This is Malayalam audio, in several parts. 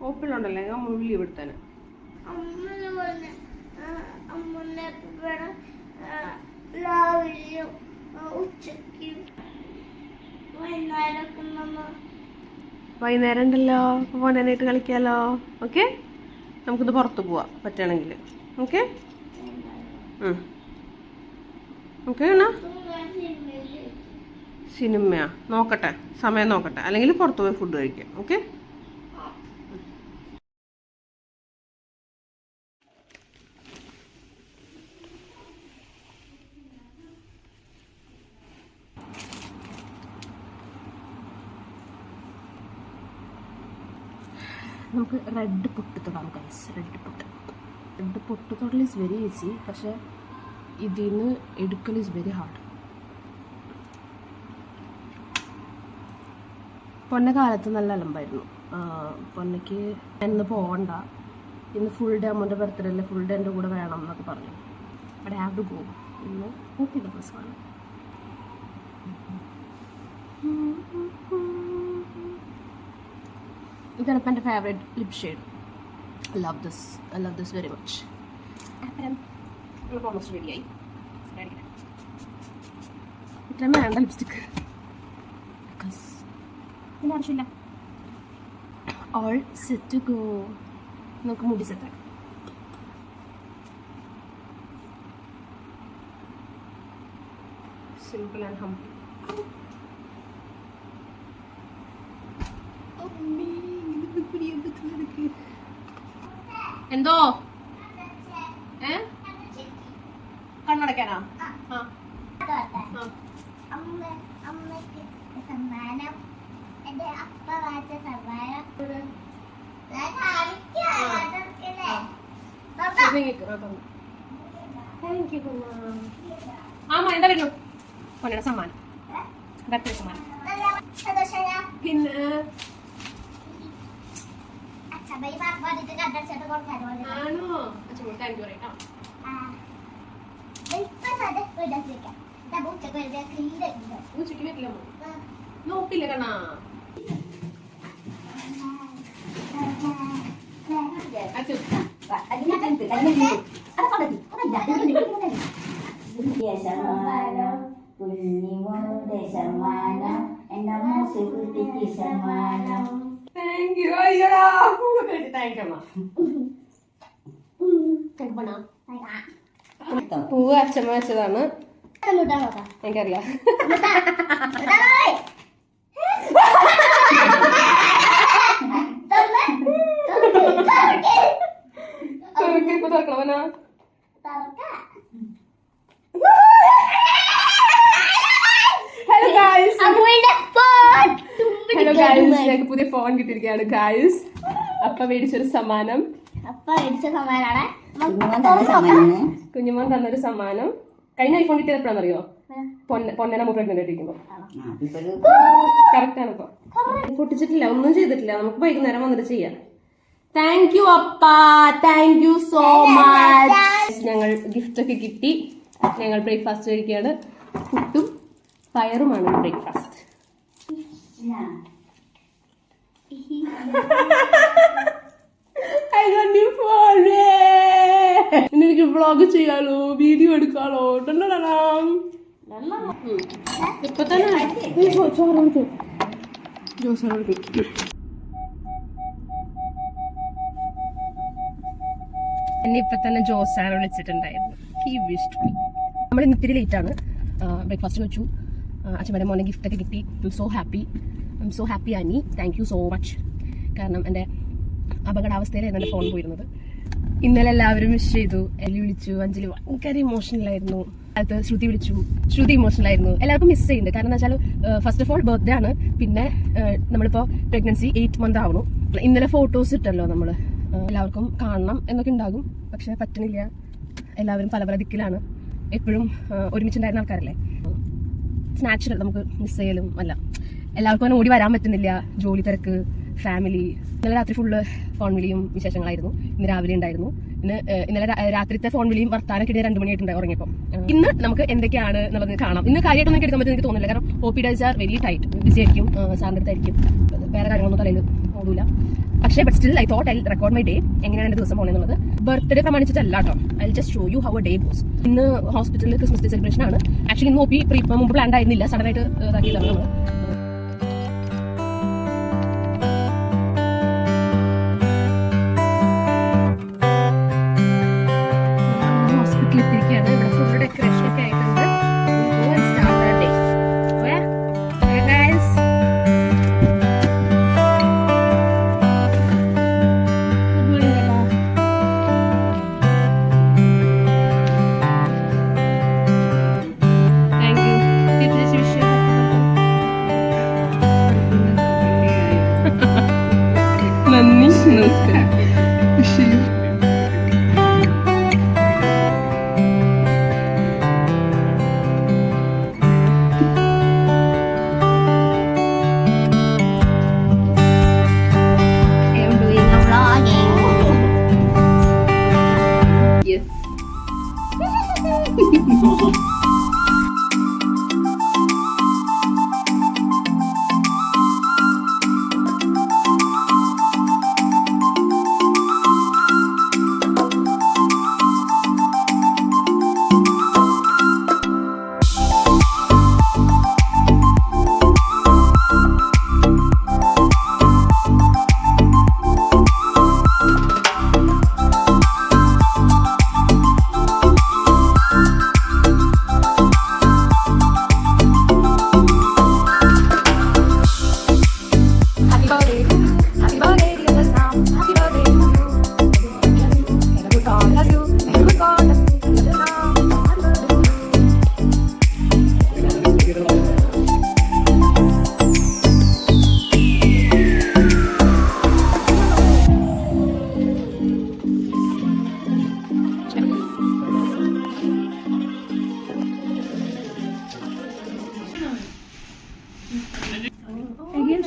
ഓപ്പിലുണ്ടല്ലേ ഉള്ളി ഇവിടുത്തേന് വൈകുന്നേരം ഉണ്ടല്ലോ പോനാനായിട്ട് കളിക്കാലോ. ഓക്കെ, നമുക്കിത് പുറത്ത് പോവാം പറ്റുകയാണെങ്കിൽ. ഓക്കെ ഓക്കെ ആണോ? സിനിമയാ? നോക്കട്ടെ, സമയം നോക്കട്ടെ, അല്ലെങ്കിൽ പുറത്ത് പോയി ഫുഡ് കഴിക്കാം. ഓക്കെ, നമുക്ക് റെഡ് പൊട്ട് തൊടാം ഗൈസ്. റെഡ് പൊട്ട് തൊടൽ ഈസ് വെരി ഈസി, പക്ഷെ ഇതിന് എടുക്കൽ ഈസ് വെരി ഹാർഡ്. പൊന്ന കാലത്ത് നല്ല അലമ്പായിരുന്നു. പൊന്നയ്ക്ക് ഇന്ന് പോകണ്ട, ഇന്ന് ഫുൾ ഡേ അമ്മൻ്റെ ബർത്ത്ഡേ അല്ലേ, ഫുൾ ഡേ എൻ്റെ കൂടെ വേണം എന്നൊക്കെ പറഞ്ഞു. But have to go. ഇന്ന് ഊട്ടി ദിവസമാണ്. ഇതാണ് ഇപ്പം എൻ്റെ favourite lip shade. I love this very much. Almost റെഡിയായി. ഇത്രയും വേണ്ട ലിപ്സ്റ്റിക്ക്, ഇതിൻ്റെ ആവശ്യമില്ല. All set to go. നമുക്ക് മുടി സെറ്റാക്കാം. Simple and humble. എന്തോ കണ്ണടക്കാനാ? ആമാ എന്താ വരുന്നു? പൊന്നയുടെ സമ്മാനം, ബർത്ത്ഡേ സമ്മാനം. പിന്നെ ആണോ? താങ്ക് യു പറയട്ടോ. ഉച്ചക്ക് വരില്ല, നോക്കില്ല കണ്ണാ. Thank you. അയ്യോടാ, താങ്ക് യു അമ്മ. പൂവ് അച്ഛമ്മ വെച്ചതാണ്, എനിക്കറിയാം. ഇപ്പൊ തുറക്കണവനാ. ഹലോ ഗായ്സ്, ഞങ്ങൾക്ക് പുതിയ ഫോൺ കിട്ടിയിരിക്കുകയാണ് ഗായ്സ്. അപ്പ മേടിച്ചൊരു സമ്മാനം. കുഞ്ഞുമോൻ തന്നൊരു സമ്മാനം. കഴിഞ്ഞ ഐഫോൺ കിട്ടിയത് എപ്പോഴാണെന്നറിയോ? പൊന്നനെ പ്രഗ്നന്റ് ആയിട്ടിരിക്കുമ്പോ. കറക്റ്റ് ആണ്. ഇപ്പൊ പൊട്ടിച്ചിട്ടില്ല, ഒന്നും ചെയ്തിട്ടില്ല. നമുക്ക് വൈകുന്നേരം വന്നിട്ട് ചെയ്യാം. താങ്ക് യു അപ്പ, താങ്ക് യു സോ മച്ച്. ഞങ്ങൾ ഗിഫ്റ്റ് ഒക്കെ കിട്ടി. ഞങ്ങൾ ബ്രേക്ക്ഫാസ്റ്റ് കഴിക്കുകയാണ്. പുട്ടും പയറുമാണ് ബ്രേക്ക്ഫാസ്റ്റ്. എനിക്ക് വ്ളോഗ് ചെയ്യാലോ, വീഡിയോ എടുക്കാലോ. ഇപ്പൊ തന്നെ എന്നെ ഇപ്പൊ തന്നെ ജോസാണ് വിളിച്ചിട്ടുണ്ടായിരുന്നു. നമ്മൾ ഇന്ന് ഇത്തിരി ലേറ്റ് ആണ്. ബ്രേക്ക്ഫാസ്റ്റ് വെച്ചു. അച്ഛമ്മയുടെ മോനെ ഗിഫ്റ്റ് ഒക്കെ കിട്ടി. I M so happy Annie. Thank you so much. കാരണം എൻ്റെ അപകടാവസ്ഥയിലായിരുന്നു എൻ്റെ ഫോൺ പോയിരുന്നത്. ഇന്നലെ എല്ലാവരും വിഷ് ചെയ്തു. എല്ലി വിളിച്ചു, അഞ്ജലി ഭയങ്കര ഇമോഷണലായിരുന്നു. അത് ശ്രുതി വിളിച്ചു, ശ്രുതി ഇമോഷണലായിരുന്നു. എല്ലാവർക്കും മിസ് ചെയ്യുന്നുണ്ട്. കാരണം എന്താ വെച്ചാൽ ഫസ്റ്റ് ഓഫ് ഓൾ ബർത്ത്ഡേ ആണ്. പിന്നെ നമ്മളിപ്പോൾ പ്രഗ്നൻസി 8 month ആവണു. ഇന്നലെ ഫോട്ടോസ് ഇട്ടല്ലോ നമ്മൾ. എല്ലാവർക്കും കാണണം എന്നൊക്കെ ഉണ്ടാകും, പക്ഷെ പറ്റണില്ല. എല്ലാവരും പല പല ദിക്കിലാണ്. എപ്പോഴും ഒരുമിച്ചുണ്ടായിരുന്ന ആൾക്കാരല്ലേ. ഇറ്റ്സ് നാച്ചുറൽ, നമുക്ക് മിസ് ചെയ്യലും അല്ല. എല്ലാവർക്കും അങ്ങനെ ഓടി വരാൻ പറ്റുന്നില്ല. ജോലി തിരക്ക്, ഫാമിലി. ഇന്നലെ രാത്രി ഫുള്ള് ഫോൺ വിളിയും വിശേഷങ്ങളായിരുന്നു. ഇന്ന് രാവിലെ ഉണ്ടായിരുന്നു. ഇന്നലെ രാത്രിത്തെ ഫോൺ വിളിയും വർത്താനൊക്കെ 2 മണിയായിട്ടുണ്ട് ഉറങ്ങിയപ്പോൾ. ഇന്ന് നമുക്ക് എന്തൊക്കെയാണ് എന്നുള്ളത് കാണാം. ഇന്ന് കാര്യമായിട്ടൊന്നും എടുക്കാൻ പറ്റും എനിക്ക് തോന്നുന്നില്ല. കാരണം OP days are very tight, busy ആയിരിക്കും, സാറിൻ്റെ അടുത്തായിരിക്കും, വേറെ കാര്യങ്ങളൊന്നും തലയിൽ ഓടൂല. പക്ഷേ but still I thought I record my day, എങ്ങനെയാണ് എൻ്റെ ദിവസം പോകുന്നത്. ബർത്ത്ഡേ പ്രമാണിച്ചിട്ടല്ല കേട്ടോ. I just show you how a day goes. ഇന്ന് ഹോസ്പിറ്റലിൽ ക്രിസ്മസ് ഡേ സെലിബ്രേഷൻ ആണ്. ആക്ച്വലി ഇന്ന് OP മുമ്പ് പ്ലാൻ ആയിരുന്നില്ല, സഡനായിട്ട് ഇതാക്കിയതാണ് നമ്മൾ. നന്ദി, നമസ്കാരം.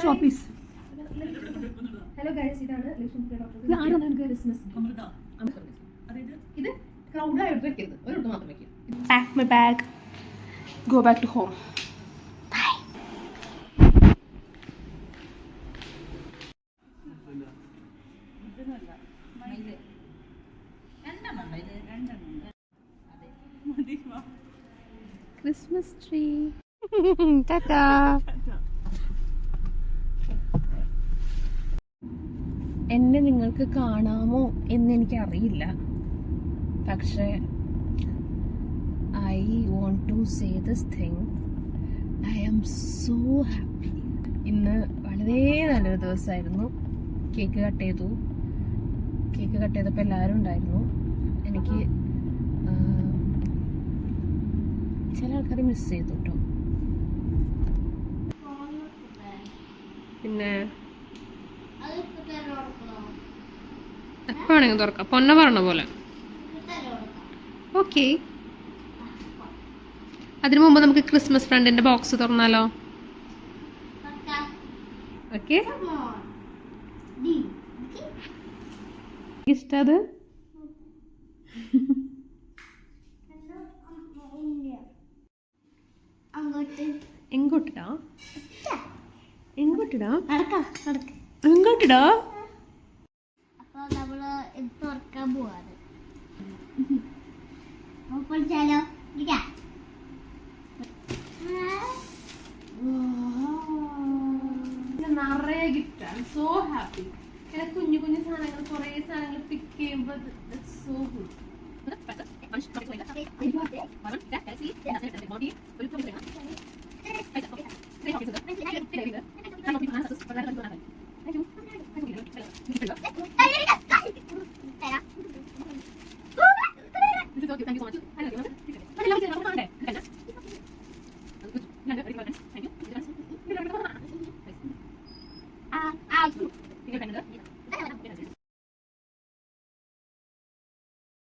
ഷോപ്പീസ്. ഹലോ ഗൈസ്, ഇതാണ് ക്രിസ്മസ്. ഇത് ക്രൗഡായിട്ട് വെക്കരുത്, ഒരിടത്ത് മാത്രം വെക്കും. Pack my bag, go back to home. Christmas tree. Tata. എന്നെ നിങ്ങൾക്ക് കാണാമോ എന്ന് എനിക്കറിയില്ല, പക്ഷേ I want to say this thing. I am so happy. ഇന്ന് വളരെ നല്ലൊരു ദിവസമായിരുന്നു. കേക്ക് കട്ട് ചെയ്തപ്പോൾ എല്ലാവരും ഉണ്ടായിരുന്നു. എനിക്ക് ചില ആൾക്കാരെ മിസ് ചെയ്തു കേട്ടോ. പിന്നെ എപ്പോ വേണമെങ്കിൽ തുറക്കാം, പൊന്ന പറഞ്ഞ പോലെ. ഓക്കെ, അതിനു മുമ്പ് നമുക്ക് ക്രിസ്മസ് ഫ്രണ്ടിന്റെ ബോക്സ് തുറന്നാലോ? ഓക്കെ, ഇഷ്ടത് എങ്ങോട്ടിടാ? എങ്ങോട്ടിടാ? എങ്ങോട്ടിടാ? തുറക്കാൻ പോവാറ് നിറയെ gift. I am so happy. ഇങ്ങനെ കുഞ്ഞു കുഞ്ഞു സാധനങ്ങൾ, കുറെ സാധനങ്ങൾ പിക്ക് ചെയ്യുമ്പോൾ സോ ഗുഡ്.